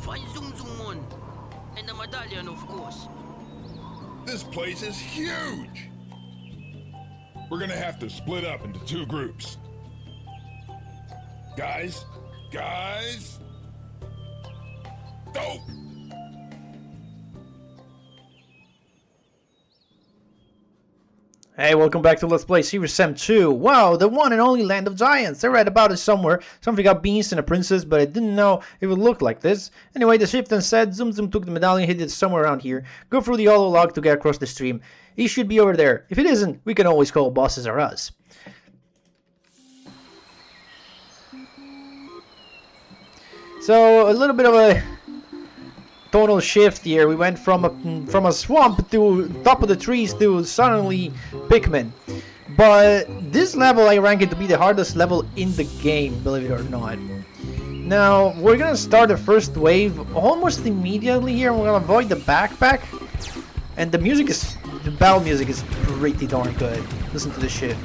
Find ZumZum and the Medallion, of course. This place is huge! We're gonna have to split up into 2 groups. Guys? Go! Hey, welcome back to Let's Play Serious Sam 2. Wow, the one and only land of giants. I read about it somewhere. Something got beans and a princess, but I didn't know it would look like this. Anyway, the chieftain said ZumZum took the medallion, hid it somewhere around here. Go through the hollow log to get across the stream. He should be over there. If it isn't, we can always call bosses or us. So, a little bit of a tonal shift here. We went from a swamp to top of the trees to suddenly Pikmin. But this level I rank it to be the hardest level in the game, believe it or not. Now, we're gonna start the first wave almost immediately here. We're gonna avoid the backpack. And the battle music is pretty darn good. Listen to this shit.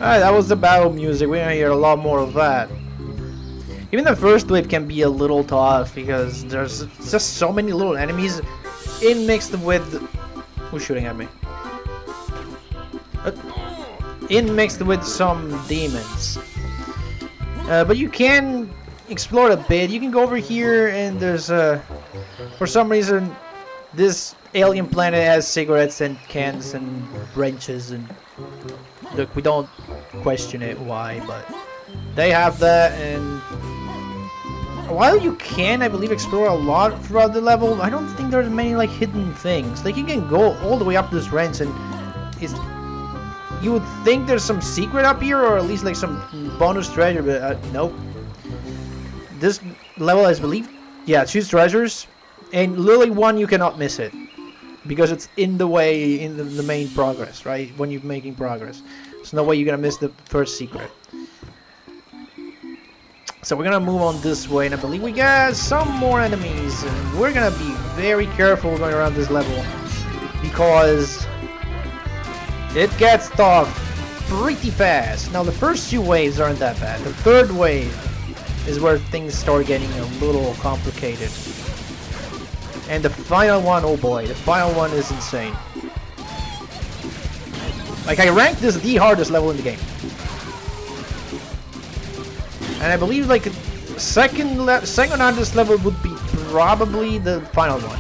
Alright, that was the battle music. We're gonna hear a lot more of that. Even the first wave can be a little tough because there's just so many little enemies in mixed with... Who's shooting at me? In mixed with some demons. But you can explore a bit. You can go over here and there's for some reason this alien planet has cigarettes and cans and wrenches and... Look, we don't question it why, but they have that, and while you can, I believe, explore a lot throughout the level, I don't think there's many like hidden things. Like you can go all the way up this wrench, and you would think there's some secret up here, or at least like some bonus treasure, but nope. This level, I believe, yeah, choose treasures, and literally one you cannot miss it. Because it's in the way, in the main progress, right? When you're making progress. There's no way you're gonna miss the first secret. So we're gonna move on this way, and I believe we got some more enemies. And we're gonna be very careful going around this level. Because it gets tough pretty fast. Now the first 2 waves aren't that bad. The 3rd wave is where things start getting a little complicated. And the final one, oh boy, the final one is insane. Like, I ranked this the hardest level in the game. And I believe, like, second hardest level would be probably the final one.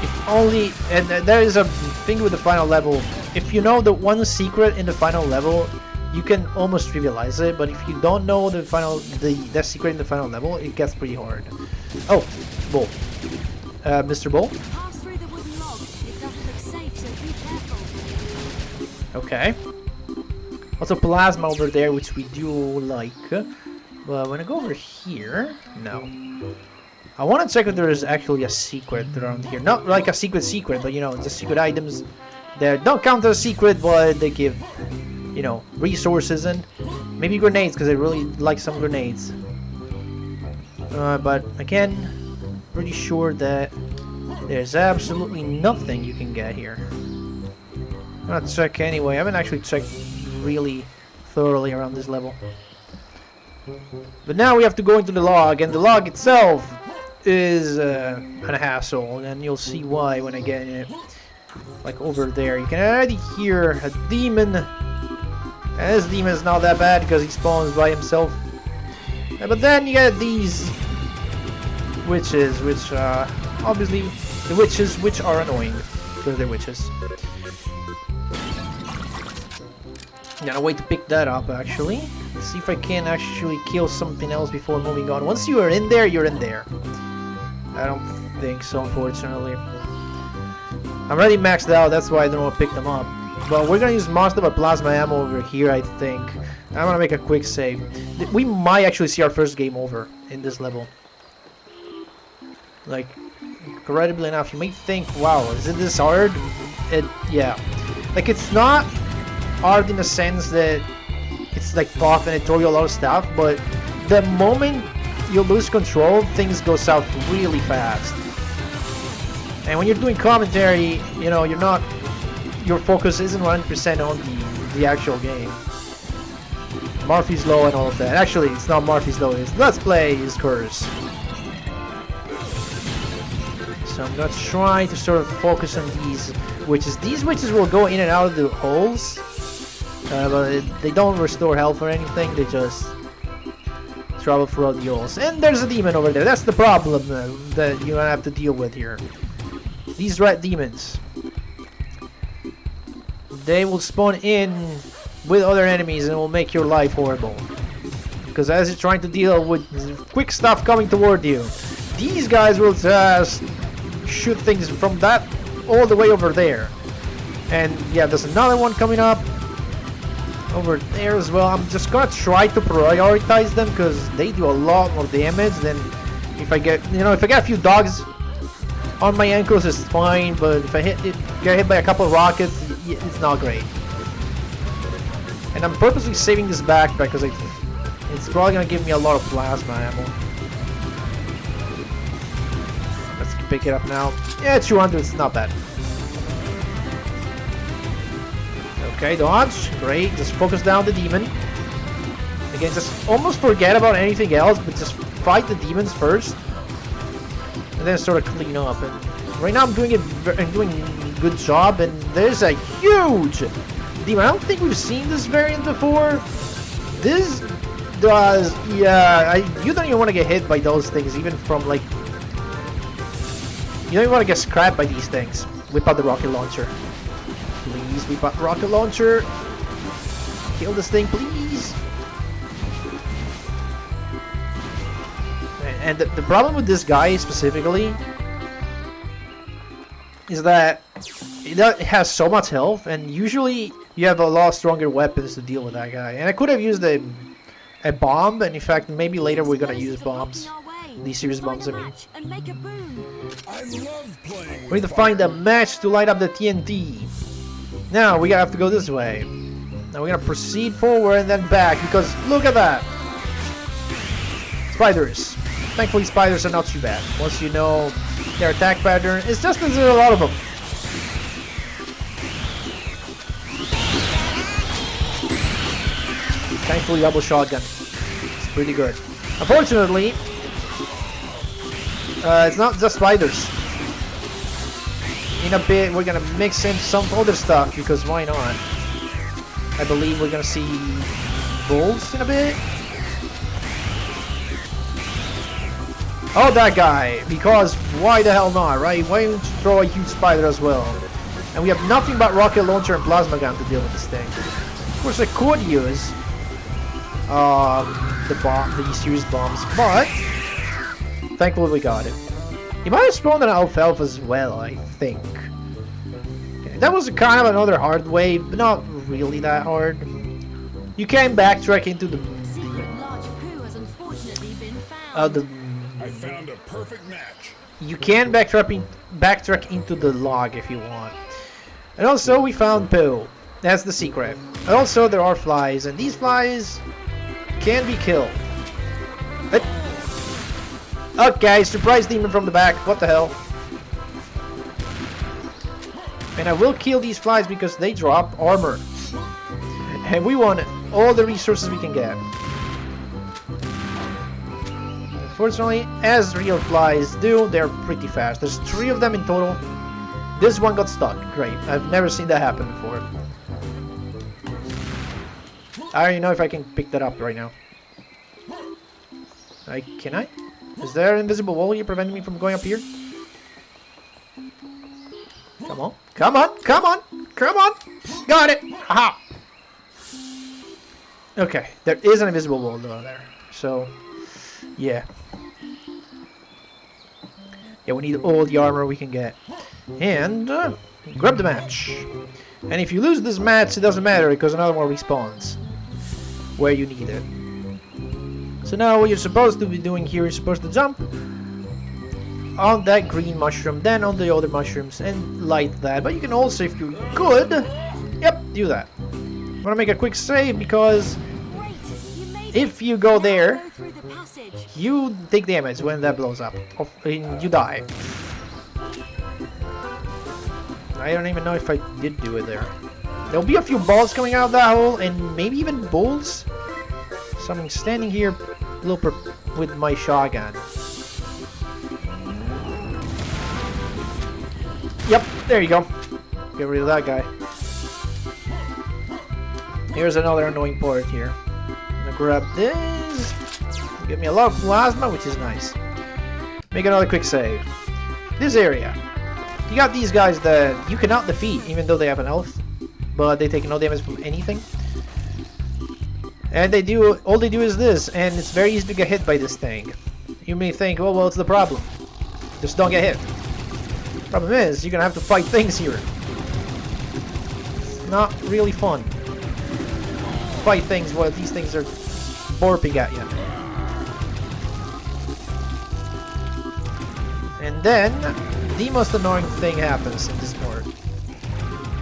If only, and there is a thing with the final level, if you know the one secret in the final level, you can almost trivialize it, but if you don't know the secret in the final level, it gets pretty hard. Oh, Bull. Mr. Bull? Pass through the wooden log. It doesn't look safe, so be careful. Okay. Also plasma over there, which we do like. But when I go over here, no. I want to check if there is actually a secret around here. Not like a secret, but you know, just secret items that don't count as a secret, but they give, you know, resources and maybe grenades, because I really like some grenades. But again, pretty sure that there's absolutely nothing you can get here. I'm gonna check anyway. I haven't actually checked really thoroughly around this level. But now we have to go into the log, and the log itself is an hassle, and you'll see why when I get in it. Like over there, you can already hear a demon. And this demon is not that bad because he spawns by himself. But then you get these witches, which obviously the witches which are annoying because they're witches. Gotta wait to pick that up actually. Let's see if I can actually kill something else before moving on. Once you are in there, you're in there. I don't think so, unfortunately. I'm already maxed out, that's why I don't want to pick them up. But we're gonna use most of our plasma ammo over here, I think. I'm gonna make a quick save. We might actually see our first game over in this level. Like, incredibly enough, you may think, wow, is it this hard? Yeah. Like, it's not hard in the sense that it's like tough and it throws you a lot of stuff, but the moment you lose control, things go south really fast. And when you're doing commentary, you know, your focus isn't 100% on the actual game. Murphy's Law and all of that. Actually, it's not Murphy's Law, it's Let's Play is Curse. So I'm gonna try to sort of focus on these witches. These witches will go in and out of the holes, but they don't restore health or anything, they just travel throughout the holes. And there's a demon over there, that's the problem that you're gonna have to deal with here. These red demons. They will spawn in with other enemies and will make your life horrible. Because as you're trying to deal with quick stuff coming toward you, these guys will just shoot things from that all the way over there. And yeah, there's another one coming up over there as well. I'm just gonna try to prioritize them because they do a lot more damage than if I get, you know, if I get a few dogs on my ankles, it's fine, but if I get hit by a couple of rockets, it's not great. And I'm purposely saving this backpack because it's probably gonna give me a lot of plasma ammo. Let's pick it up now. Yeah, 200, it's not bad. Okay, dodge, great. Just focus down the demon. Again, just almost forget about anything else, but just fight the demons first. And then sort of clean up. And right now I'm doing a good job, and there's a huge demon. I don't think we've seen this variant before. This does, yeah, you don't even want to get hit by those things, even from like, you don't even want to get scrapped by these things. Whip out the rocket launcher. Please whip out the rocket launcher. Kill this thing, please. And the problem with this guy specifically is that it has so much health, and usually you have a lot stronger weapons to deal with that guy. And I could have used a bomb, and in fact, maybe later we're gonna use bombs. These serious bombs, I mean. I love playing. We need to find a match to light up the TNT. Now we have to go this way. Now we're gonna proceed forward and then back, because look at that! Spiders. Thankfully, spiders are not too bad. Once you know their attack pattern, it's just that there are a lot of them. Thankfully, double shotgun. It's pretty good. Unfortunately, it's not just spiders. In a bit, we're gonna mix in some other stuff, because why not? I believe we're gonna see bulls in a bit. Oh, that guy! Because why the hell not, right? Why don't you throw a huge spider as well? And we have nothing but rocket launcher and plasma gun to deal with this thing. Of course, I could use the series bombs, but thankfully we got it. He might have spawned an alfalfa as well, I think. Okay, that was kind of another hard wave, but not really that hard. You can backtrack into the I found a perfect match. you can backtrack into the log if you want. And also we found Pooh. That's the secret. And also there are flies, and these flies can be killed. Okay, surprise demon from the back. What the hell? And I will kill these flies because they drop armor. And we want all the resources we can get. Unfortunately, as real flies do, they're pretty fast. There's 3 of them in total. This one got stuck. Great. I've never seen that happen before. I don't even know if I can pick that up right now. Can I? Is there an invisible wall here preventing me from going up here? Come on. Come on. Come on. Come on. Got it. Aha. Okay. There is an invisible wall though there. So, yeah. Yeah, we need all the armor we can get. And grab the match. And if you lose this match, it doesn't matter because another one respawns where you need it. So now what you're supposed to be doing here is supposed to jump on that green mushroom, then on the other mushrooms and light that. But you can also, if you're good, yep, do that. I'm gonna make a quick save because if you go there, you take damage when that blows up. You die. I don't even know if I did do it there. There'll be a few balls coming out of that hole, and maybe even bulls. So I'm standing here with my shotgun. Yep, there you go. Get rid of that guy. Here's another annoying part here. I'm gonna grab this. Give me a lot of plasma, which is nice. Make another quick save. This area. You got these guys that you cannot defeat, even though they have an health, but they take no damage from anything. And all they do is this, and it's very easy to get hit by this thing. You may think, oh well, it's the problem. Just don't get hit. Problem is, you're gonna have to fight things here. It's not really fun. Fight things while these things are borping at you. And then, the most annoying thing happens in this part.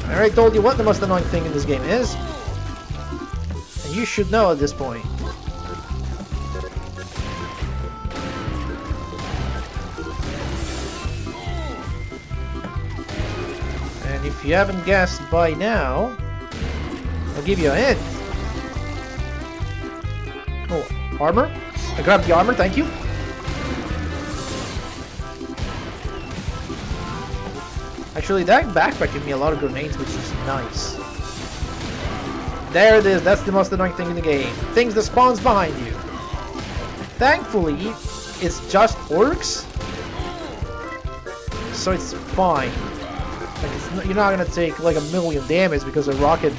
I already told you what the most annoying thing in this game is. And you should know at this point. And if you haven't guessed by now, I'll give you a hint. Oh, armor? I grabbed the armor, thank you. Actually, that backpack gave me a lot of grenades, which is nice. There it is, that's the most annoying thing in the game. Things that spawns behind you. Thankfully, it's just orcs, so it's fine. Like you're not gonna take like 1,000,000 damage because a rocket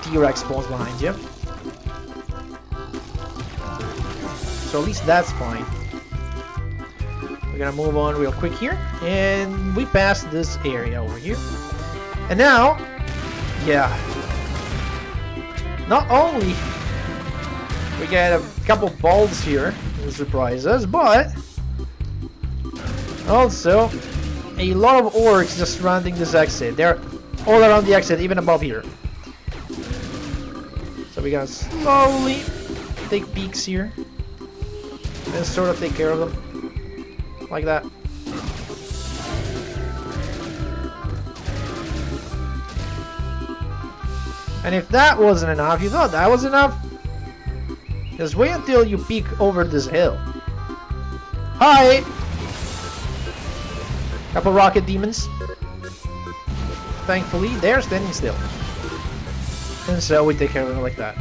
T-Rex spawns behind you. So at least that's fine. We're gonna move on real quick here, and we passed this area over here. And now, yeah, not only we get a couple balls here to surprise us, but also a lot of orcs just surrounding this exit. They're all around the exit, even above here. So we're gonna slowly take peeks here and sort of take care of them. Like that. And if that wasn't enough, you thought that was enough? Just wait until you peek over this hill. Hi! Couple rocket demons. Thankfully, they're standing still. And so we take care of them like that.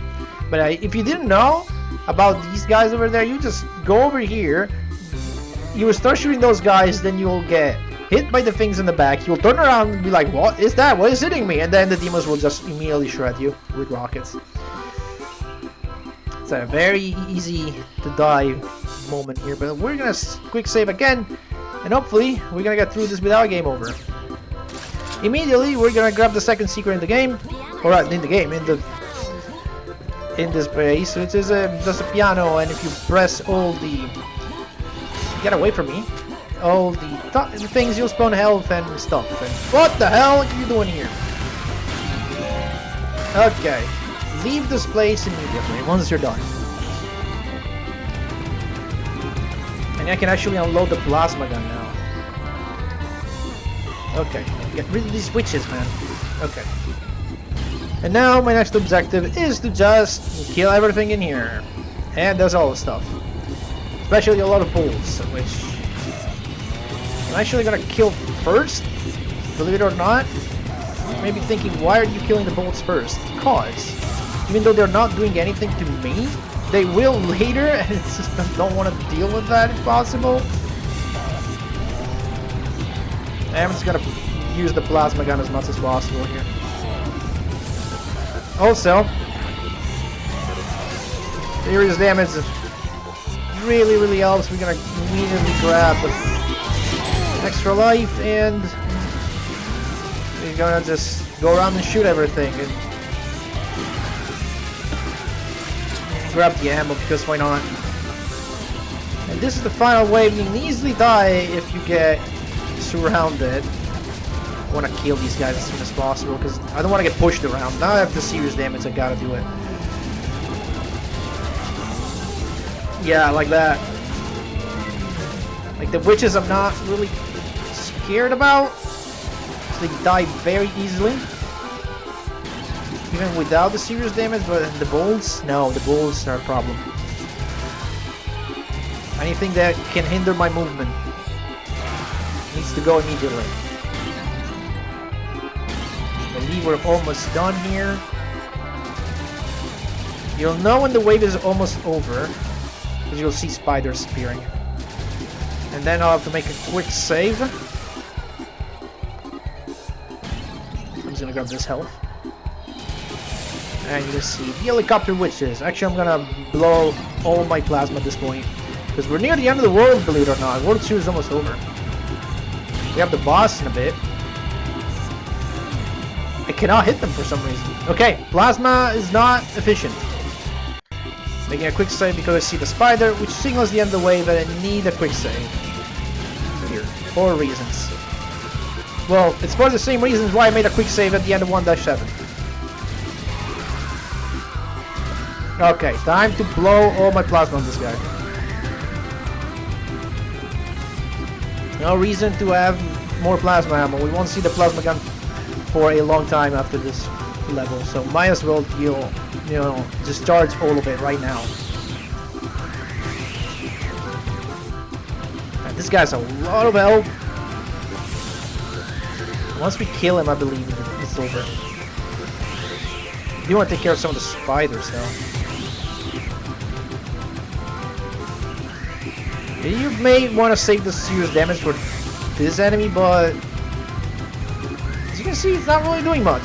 But if you didn't know about these guys over there, you just go over here. You will start shooting those guys, then you'll get hit by the things in the back. You'll turn around and be like, what is that? What is hitting me? And then the demons will just immediately shred you with rockets. It's a very easy to die moment here, but we're gonna quick save again, and hopefully we're gonna get through this without game over. Immediately we're gonna grab the second secret in the game, or in the game, in this place, which is just a piano, and if you press all the... Get away from me. All the things, you'll spawn health and stuff. And what the hell are you doing here? Okay. Leave this place immediately once you're done. And I can actually unload the plasma gun now. Okay. Get rid of these witches, man. Okay. And now my next objective is to just kill everything in here. And that's all the stuff. Especially a lot of bulls, which I'm actually gonna kill first, believe it or not. Maybe thinking, why are you killing the bulls first? Because, even though they're not doing anything to me, They will later, and it's just I don't want to deal with that if possible. I'm just gonna use the plasma gun as much as possible here. Also, serious damage really helps. We're gonna immediately grab extra life, and we're gonna just go around and shoot everything. And grab the ammo, because why not? And this is the final wave. You can easily die if you get surrounded. I want to kill these guys as soon as possible because I don't want to get pushed around. Now I have the serious damage, I gotta do it. Yeah, like that. Like the witches I'm not really scared about. They die very easily. Even without the serious damage, but the bulls? No, the bulls are a problem. Anything that can hinder my movement needs to go immediately. I believe we're almost done here. You'll know when the wave is almost over, because you'll see spiders appearing. And then I'll have to make a quick save. I'm just gonna grab this health. And you can see the helicopter witches. Actually, I'm gonna blow all my plasma at this point. Because we're near the end of the world, believe it or not. World 2 is almost over. We have the boss in a bit. I cannot hit them for some reason. Okay, plasma is not efficient. Making a quick save because I see the spider, which signals the end of the wave, and I need a quick save. Here, 4 reasons. Well, it's for the same reasons why I made a quick save at the end of 1-7. Okay, time to blow all my plasma on this guy. No reason to have more plasma ammo. We won't see the plasma gun for a long time after this level, so might as well you know discharge all of it right now. And this guy's a lot of health. Once we kill him, I believe it's over. You want to take care of some of the spiders though. You may want to save the serious damage for this enemy, but as you can see, it's not really doing much.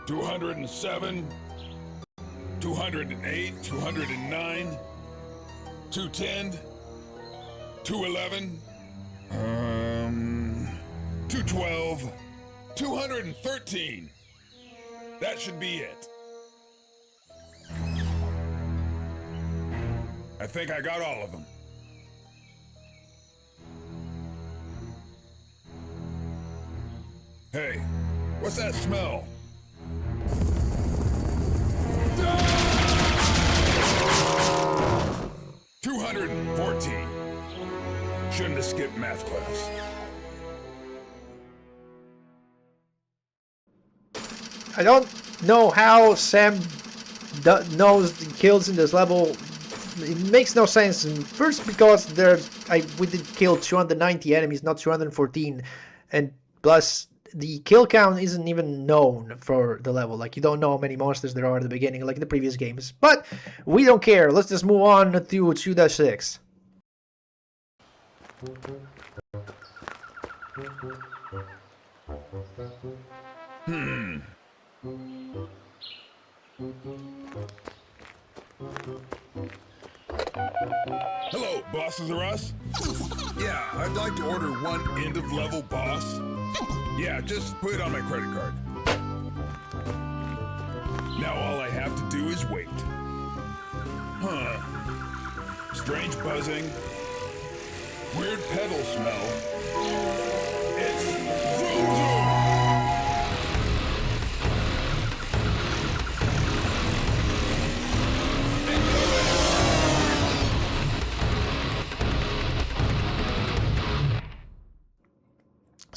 $207, $208, $209, $210, $211, $212, $213. That should be it. I think I got all of them. Hey, what's that smell? 214. Shouldn't have skipped math class. I don't know how Sam knows the kills in this level. It makes no sense. First, because we did kill 290 enemies, not 214, and plus the kill count isn't even known for the level. Like, you don't know how many monsters there are at the beginning, like in the previous games. But we don't care. Let's just move on to 2-6. Hello, bosses are us? Yeah, I'd like to order one end-of-level boss. Yeah, just put it on my credit card. Now all I have to do is wait. Huh. Strange buzzing. Weird pedal smell. It's ZumZum!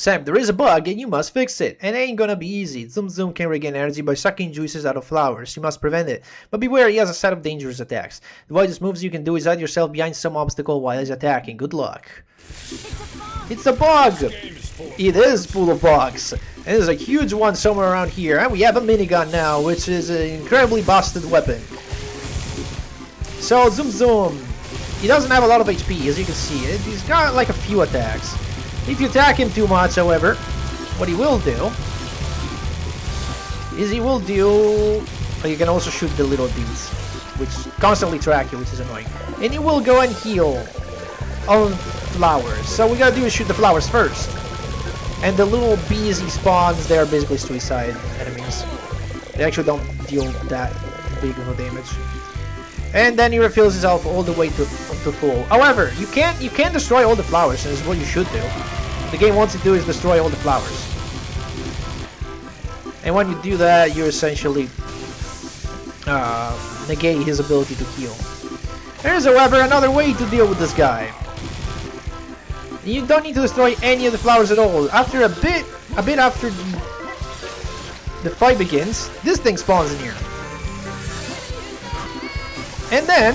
Sam, there is a bug and you must fix it. And it ain't gonna be easy. ZumZum can regain energy by sucking juices out of flowers. You must prevent it. But beware, he has a set of dangerous attacks. The wisest moves you can do is hide yourself behind some obstacle while he's attacking. Good luck. It's a bug! It is full of bugs. And there's a huge one somewhere around here. And we have a minigun now, which is an incredibly busted weapon. So, ZumZum. He doesn't have a lot of HP, as you can see. He's got like a few attacks. If you attack him too much, however, what he will do is he will do... You can also shoot the little dudes, which constantly track you, which is annoying. And he will go and heal on flowers. So what we gotta do is shoot the flowers first. And the little bees he spawns, they are basically suicide enemies. They actually don't deal that big of a damage. And then he refills his health all the way to full. However, you can't destroy all the flowers, and this is what you should do. The game wants you to do is destroy all the flowers. And when you do that, you essentially negate his ability to heal. There is, however, another way to deal with this guy. You don't need to destroy any of the flowers at all. After a bit after the fight begins, this thing spawns in here. And then,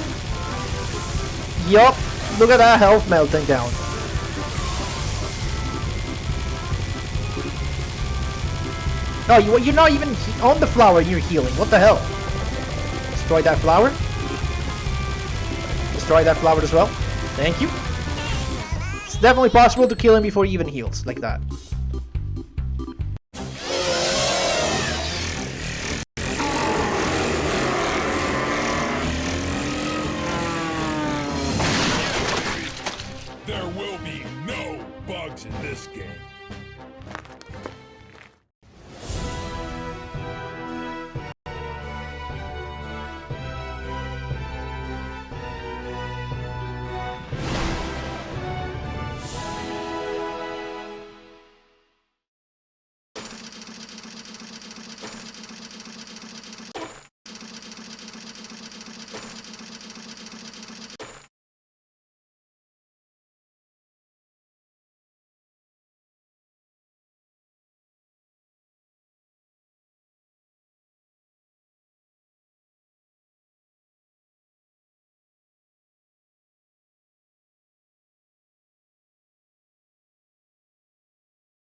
yup, look at that health melting down. No, you're not even on the flower and you're healing. What the hell? Destroy that flower. Destroy that flower as well. Thank you. It's definitely possible to kill him before he even heals, like that. There will be no bugs in this game.